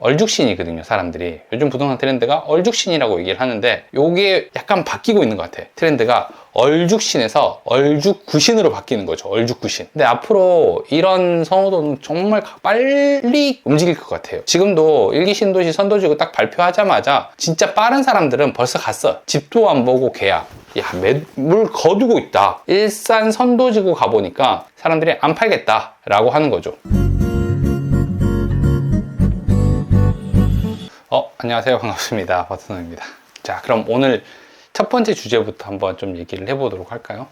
얼죽신이거든요. 사람들이 요즘 부동산 트렌드가 얼죽신이라고 얘기를 하는데, 요게 약간 바뀌고 있는 것 같아. 트렌드가 얼죽신에서 얼죽구신으로 바뀌는 거죠. 얼죽구신. 근데 앞으로 이런 선호도는 정말 빨리 움직일 것 같아요. 지금도 일기 신도시 선도지구 딱 발표하자마자 진짜 빠른 사람들은 벌써 갔어. 집도 안 보고 계약, 야, 매물 거두고 있다. 일산 선도지구 가보니까 사람들이 안 팔겠다 라고 하는 거죠. 안녕하세요. 반갑습니다. 버트너입니다. 자, 그럼 오늘 첫 번째 주제부터 한번 좀 얘기를 해보도록 할까요?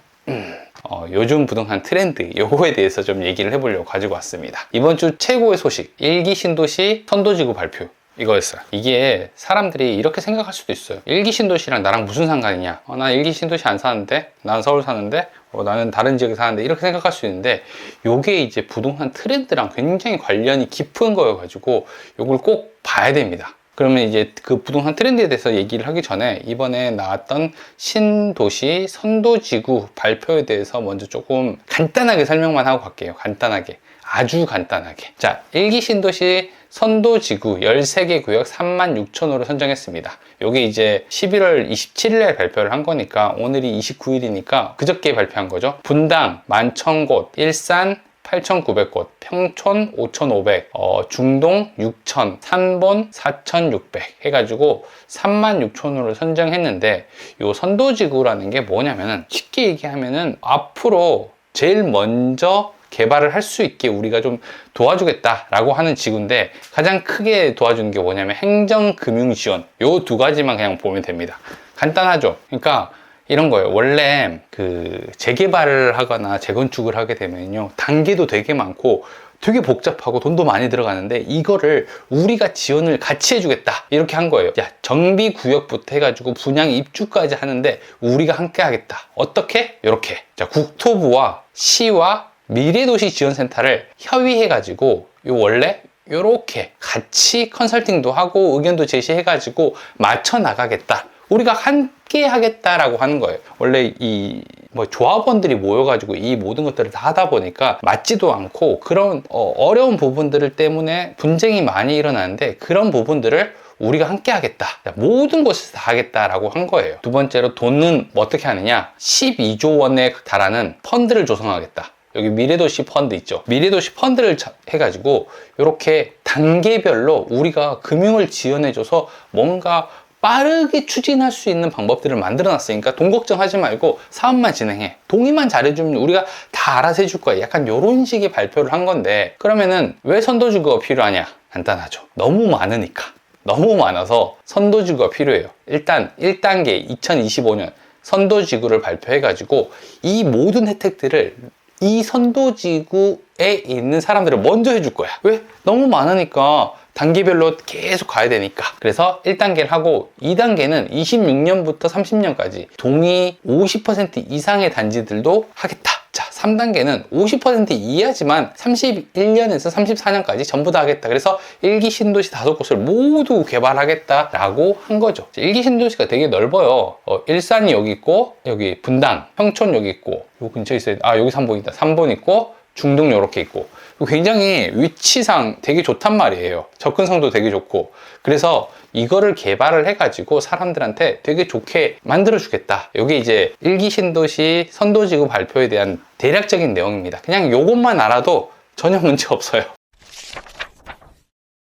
요즘 부동산 트렌드, 요거에 대해서 좀 얘기를 해보려고 가지고 왔습니다. 이번 주 최고의 소식, 일기 신도시 선도지구 발표. 이거였어요. 이게 사람들이 이렇게 생각할 수도 있어요. 일기 신도시랑 나랑 무슨 상관이냐? 나 일기 신도시 안 사는데? 난 서울 사는데? 나는 다른 지역에 사는데? 이렇게 생각할 수 있는데, 요게 이제 부동산 트렌드랑 굉장히 관련이 깊은 거여가지고 요걸 꼭 봐야 됩니다. 그러면 이제 그 부동산 트렌드에 대해서 얘기를 하기 전에 이번에 나왔던 신도시 선도지구 발표에 대해서 먼저 조금 간단하게 설명만 하고 갈게요. 간단하게. 아주 간단하게. 자, 일기 신도시 선도지구 13개 구역 36,000호를 선정했습니다. 요게 이제 11월 27일에 발표를 한 거니까 오늘이 29일이니까 그저께 발표한 거죠. 분당 11,000곳, 일산 8,900곳, 평촌 5,500, 중동 6,000, 산본 4,600 해가지고 36,000호를 선정했는데, 요 선도지구라는 게 뭐냐면은 쉽게 얘기하면은 앞으로 제일 먼저 개발을 할 수 있게 우리가 좀 도와주겠다라고 하는 지구인데, 가장 크게 도와주는 게 뭐냐면 행정금융 지원, 요 두 가지만 그냥 보면 됩니다. 간단하죠. 그러니까 이런 거예요. 원래 그 재개발을 하거나 재건축을 하게 되면요, 단계도 되게 많고 되게 복잡하고 돈도 많이 들어가는데, 이거를 우리가 지원을 같이 해주겠다 이렇게 한 거예요. 야, 정비구역부터 해가지고 분양 입주까지 하는데 우리가 함께 하겠다. 어떻게? 이렇게. 자, 국토부와 시와 미래도시지원센터를 협의해가지고 원래 요렇게 같이 컨설팅도 하고 의견도 제시해가지고 맞춰 나가겠다. 우리가 함께 하겠다라고 하는 거예요. 원래 이 조합원들이 모여가지고 이 모든 것들을 다 하다 보니까 맞지도 않고 그런 어려운 부분들 때문에 분쟁이 많이 일어나는데, 그런 부분들을 우리가 함께 하겠다. 모든 곳에서 다 하겠다라고 한 거예요. 두 번째로 돈은 어떻게 하느냐? 12조 원에 달하는 펀드를 조성하겠다. 여기 미래도시 펀드 있죠. 미래도시 펀드를 해가지고 이렇게 단계별로 우리가 금융을 지원해줘서 뭔가 빠르게 추진할 수 있는 방법들을 만들어 놨으니까 돈 걱정하지 말고 사업만 진행해. 동의만 잘해주면 우리가 다 알아서 해줄 거야. 약간 이런 식의 발표를 한 건데, 그러면은 왜 선도지구가 필요하냐? 간단하죠. 너무 많으니까. 너무 많아서 선도지구가 필요해요. 일단 1단계 2025년 선도지구를 발표해가지고 이 모든 혜택들을 이 선도지구에 있는 사람들을 먼저 해줄 거야. 왜? 너무 많으니까 단계별로 계속 가야 되니까. 그래서 1단계를 하고, 2단계는 26년부터 30년까지 동의 50% 이상의 단지들도 하겠다. 자, 3단계는 50% 이하지만 31년에서 34년까지 전부 다 하겠다. 그래서 일기 신도시 5곳을 모두 개발하겠다라고 한 거죠. 일기 신도시가 되게 넓어요. 일산이 여기 있고, 여기 분당, 평촌 여기 있고, 요 근처에 있어요. 여기 산본이다. 산본 있고, 중동 요렇게 있고, 굉장히 위치상 되게 좋단 말이에요. 접근성도 되게 좋고. 그래서 이거를 개발을 해가지고 사람들한테 되게 좋게 만들어주겠다. 이게 이제 일기 신도시 선도지구 발표에 대한 대략적인 내용입니다. 그냥 요것만 알아도 전혀 문제 없어요.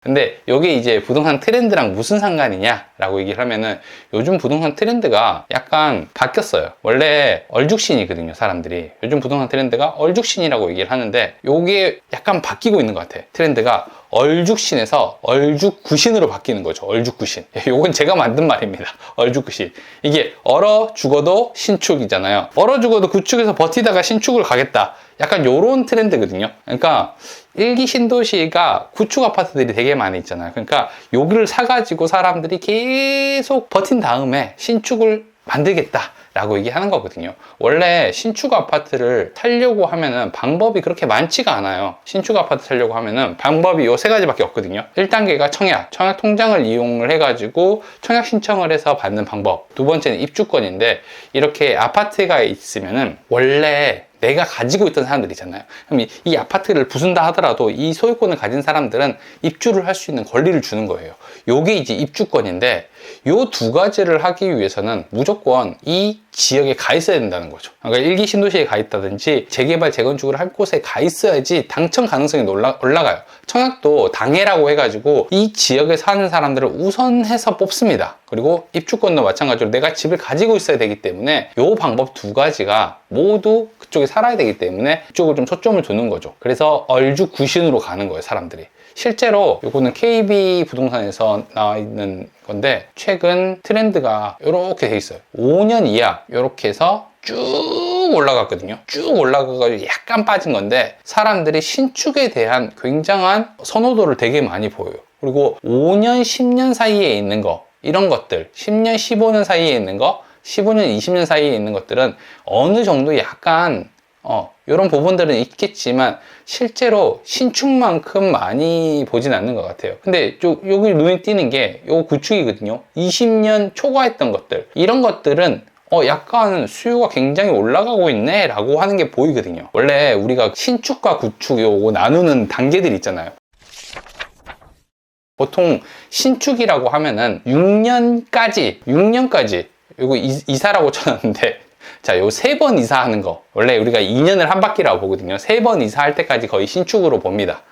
근데 이게 이제 부동산 트렌드랑 무슨 상관이냐 라고 얘기를 하면은, 요즘 부동산 트렌드가 약간 바뀌었어요. 원래 얼죽신이거든요. 사람들이 요즘 부동산 트렌드가 얼죽신이라고 얘기를 하는데, 요게 약간 바뀌고 있는 것 같아. 트렌드가 얼죽신에서 얼죽구신으로 바뀌는 거죠. 얼죽구신. 요건 제가 만든 말입니다. 얼죽구신. 이게 얼어 죽어도 신축이잖아요. 얼어 죽어도 구축에서 버티다가 신축을 가겠다. 약간 요런 트렌드거든요. 그러니까 일기 신도시가 구축 아파트들이 되게 많이 있잖아요. 그러니까 여기를 사가지고 사람들이 계속 버틴 다음에 신축을 만들겠다 라고 얘기하는 거거든요. 원래 신축 아파트를 살려고 하면은 방법이 그렇게 많지가 않아요. 신축 아파트 살려고 하면은 방법이 요 3가지밖에 없거든요. 1단계가 청약 통장을 이용을 해가지고 청약 신청을 해서 받는 방법. 두 번째는 입주권인데, 이렇게 아파트가 있으면은 원래 내가 가지고 있던 사람들이잖아요. 그럼 이 아파트를 부순다 하더라도 이 소유권을 가진 사람들은 입주를 할 수 있는 권리를 주는 거예요. 요게 이제 입주권인데, 요 두 가지를 하기 위해서는 무조건 이 지역에 가 있어야 된다는 거죠. 그러니까 일기 신도시에 가 있다든지 재개발 재건축을 할 곳에 가 있어야지 당첨 가능성이 올라가요. 청약도 당해라고 해가지고 이 지역에 사는 사람들을 우선해서 뽑습니다. 그리고 입주권도 마찬가지로 내가 집을 가지고 있어야 되기 때문에 요 방법 두 가지가 모두 그쪽에 살아야 되기 때문에 그쪽을 좀 초점을 두는 거죠. 그래서 얼주 구신으로 가는 거예요, 사람들이. 실제로 요거는 KB 부동산에서 나와 있는 건데, 최근 트렌드가 이렇게 돼 있어요. 5년 이하 이렇게 해서 쭉 올라갔거든요. 쭉 올라가가지고 약간 빠진 건데, 사람들이 신축에 대한 굉장한 선호도를 되게 많이 보여요. 그리고 5년, 10년 사이에 있는 거, 이런 것들, 10년, 15년 사이에 있는 거, 15년, 20년 사이에 있는 것들은 어느 정도 약간 이런 부분들은 있겠지만 실제로 신축만큼 많이 보진 않는 것 같아요. 근데 여기 눈에 띄는 게 요 구축이거든요. 20년 초과했던 것들, 이런 것들은 약간 수요가 굉장히 올라가고 있네 라고 하는 게 보이거든요. 원래 우리가 신축과 구축 요거 나누는 단계들이 있잖아요. 보통 신축이라고 하면은 6년까지 요거 이사라고 쳐놨는데, 자, 요 3번 이사하는 거, 원래 우리가 2년을 한 바퀴라고 보거든요. 3번 이사할 때까지 거의 신축으로 봅니다.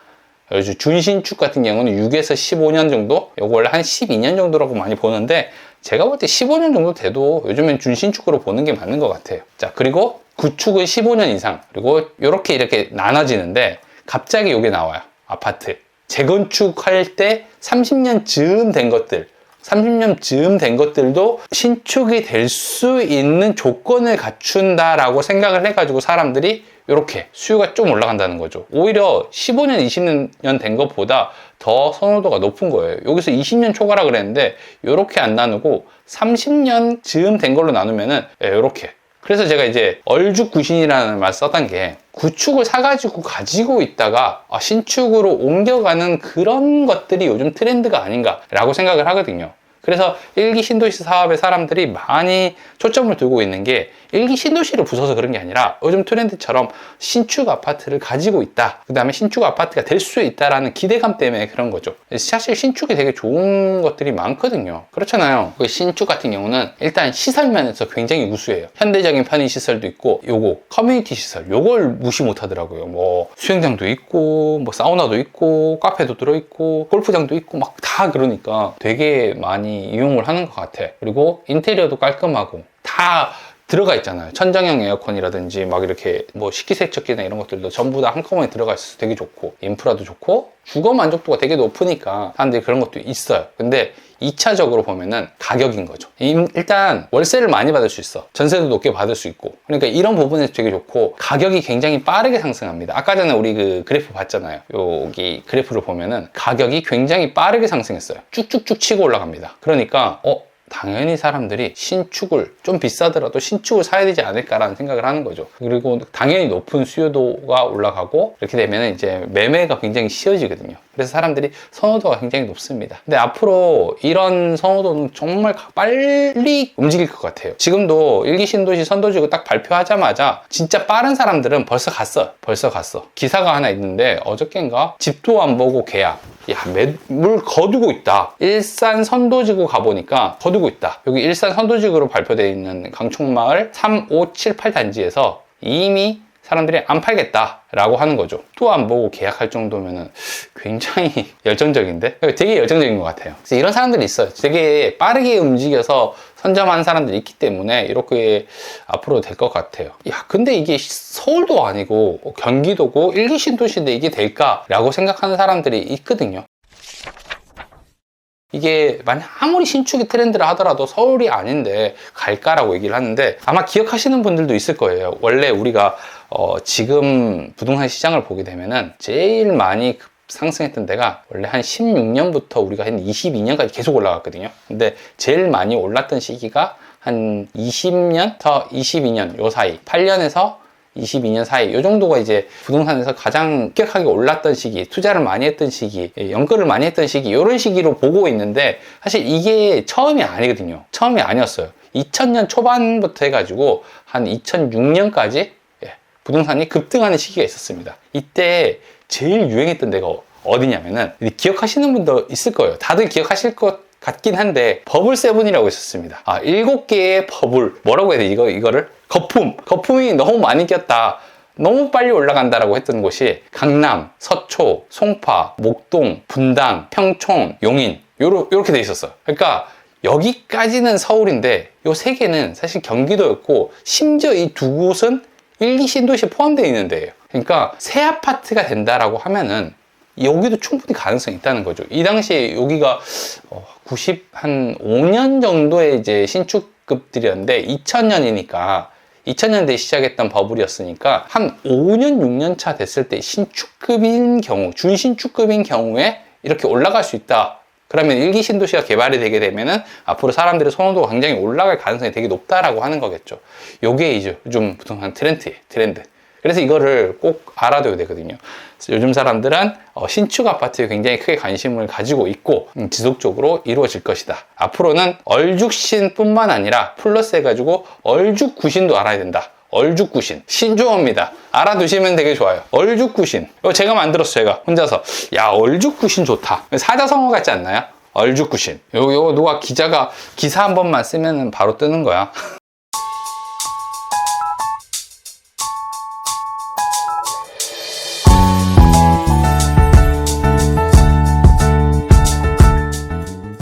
준신축 같은 경우는 6에서 15년 정도, 요거 원래 한 12년 정도라고 많이 보는데, 제가 볼 때 15년 정도 돼도 요즘엔 준신축으로 보는 게 맞는 것 같아요. 자, 그리고 구축은 15년 이상, 그리고 이렇게 나눠지는데, 갑자기 요게 나와요. 아파트 재건축할 때 30년 즈음 된 것들, 30년 즈음 된 것들도 신축이 될 수 있는 조건을 갖춘다라고 생각을 해가지고 사람들이 이렇게 수요가 좀 올라간다는 거죠. 오히려 15년, 20년 된 것보다 더 선호도가 높은 거예요. 여기서 20년 초과라 그랬는데 이렇게 안 나누고 30년 즈음 된 걸로 나누면은 이렇게. 그래서 제가 이제 얼죽구신이라는 말 썼던 게, 구축을 사가지고 가지고 있다가 신축으로 옮겨가는 그런 것들이 요즘 트렌드가 아닌가라고 생각을 하거든요. 그래서 일기 신도시 사업에 사람들이 많이 초점을 두고 있는 게, 일기 신도시를 부숴서 그런 게 아니라 요즘 트렌드처럼 신축 아파트를 가지고 있다, 그 다음에 신축 아파트가 될 수 있다라는 기대감 때문에 그런 거죠. 사실 신축이 되게 좋은 것들이 많거든요. 그렇잖아요. 신축 같은 경우는 일단 시설 면에서 굉장히 우수해요. 현대적인 편의시설도 있고, 요거 커뮤니티 시설, 요걸 무시 못 하더라고요. 뭐 수영장도 있고, 뭐 사우나도 있고, 카페도 들어있고, 골프장도 있고, 막 다 그러니까 되게 많이 이용을 하는 것 같아. 그리고 인테리어도 깔끔하고 다 들어가 있잖아요. 천정형 에어컨이라든지 막 이렇게 뭐 식기세척기나 이런 것들도 전부 다 한꺼번에 들어가 있어서 되게 좋고, 인프라도 좋고, 주거 만족도가 되게 높으니까 사람들이 그런 것도 있어요. 근데 2차적으로 보면은 가격인 거죠. 일단 월세를 많이 받을 수 있어. 전세도 높게 받을 수 있고. 그러니까 이런 부분에서 되게 좋고, 가격이 굉장히 빠르게 상승합니다. 아까 전에 우리 그 그래프 봤잖아요. 여기 그래프를 보면은 가격이 굉장히 빠르게 상승했어요. 쭉쭉쭉 치고 올라갑니다. 그러니까 당연히 사람들이 신축을, 좀 비싸더라도 신축을 사야 되지 않을까라는 생각을 하는 거죠. 그리고 당연히 높은 수요도가 올라가고, 이렇게 되면 이제 매매가 굉장히 쉬워지거든요. 그래서 사람들이 선호도가 굉장히 높습니다. 근데 앞으로 이런 선호도는 정말 빨리 움직일 것 같아요. 지금도 일기 신도시 선도지구 딱 발표하자마자 진짜 빠른 사람들은 벌써 갔어. 기사가 하나 있는데, 어저께인가 집도 안 보고 계약, 매물 거두고 있다. 일산 선도지구 가보니까 거두고 있다. 여기 일산 선도지구로 발표되어 있는 강촌마을 3, 5, 7, 8단지에서 이미 사람들이 안 팔겠다 라고 하는 거죠. 또 안 보고 계약할 정도면은 굉장히 열정적인데? 되게 열정적인 것 같아요. 그래서 이런 사람들이 있어요. 되게 빠르게 움직여서 선점하는 사람들이 있기 때문에 이렇게 앞으로 될 것 같아요. 근데 이게 서울도 아니고 경기도고 일기 신도시인데 이게 될까라고 생각하는 사람들이 있거든요. 이게 만약 아무리 신축이 트렌드를 하더라도 서울이 아닌데 갈까라고 얘기를 하는데, 아마 기억하시는 분들도 있을 거예요. 원래 우리가 지금 부동산 시장을 보게 되면은 제일 많이 상승했던 데가 원래 한 16년부터 우리가 한 22년까지 계속 올라갔거든요. 근데 제일 많이 올랐던 시기가 한 20년부터 22년 요 사이, 8년에서 22년 사이, 요 정도가 이제 부동산에서 가장 급격하게 올랐던 시기, 투자를 많이 했던 시기, 연끌을 많이 했던 시기, 이런 시기로 보고 있는데, 사실 이게 처음이 아니거든요. 처음이 아니었어요. 2000년 초반부터 해가지고 한 2006년까지 부동산이 급등하는 시기가 있었습니다. 이때 제일 유행했던 데가 어디냐면은, 기억하시는 분도 있을 거예요. 다들 기억하실 것 같긴 한데, 버블7이라고 있었습니다. 7개의 버블, 뭐라고 해야 돼, 이거를? 거품이 너무 많이 꼈다, 너무 빨리 올라간다라고 했던 곳이 강남, 서초, 송파, 목동, 분당, 평촌, 용인, 요렇게 돼 있었어요. 그러니까 여기까지는 서울인데 요 세 개는 사실 경기도였고, 심지어 이 두 곳은 1, 2 신도시에 포함되어 있는 데예요. 그러니까 새 아파트가 된다라고 하면은 여기도 충분히 가능성이 있다는 거죠. 이 당시에 여기가 95년 정도의 이제 신축급들이었는데, 2000년이니까 2000년대에 시작했던 버블이었으니까 한 5년, 6년 차 됐을 때 신축급인 경우, 준신축급인 경우에 이렇게 올라갈 수 있다. 그러면 1기 신도시가 개발이 되게 되면은 앞으로 사람들의 선호도가 굉장히 올라갈 가능성이 되게 높다라고 하는 거겠죠. 요게 이제 요즘 부동산 트렌드. 그래서 이거를 꼭 알아둬야 되거든요. 요즘 사람들은 신축 아파트에 굉장히 크게 관심을 가지고 있고, 지속적으로 이루어질 것이다. 앞으로는 얼죽신 뿐만 아니라 플러스 해가지고 얼죽구신도 알아야 된다. 얼죽구신, 신조어입니다. 알아두시면 되게 좋아요. 얼죽구신. 이거 제가 만들었어요. 제가 혼자서. 야, 얼죽구신 좋다. 사자성어 같지 않나요? 얼죽구신. 요거 누가 기자가 기사 한 번만 쓰면 바로 뜨는 거야.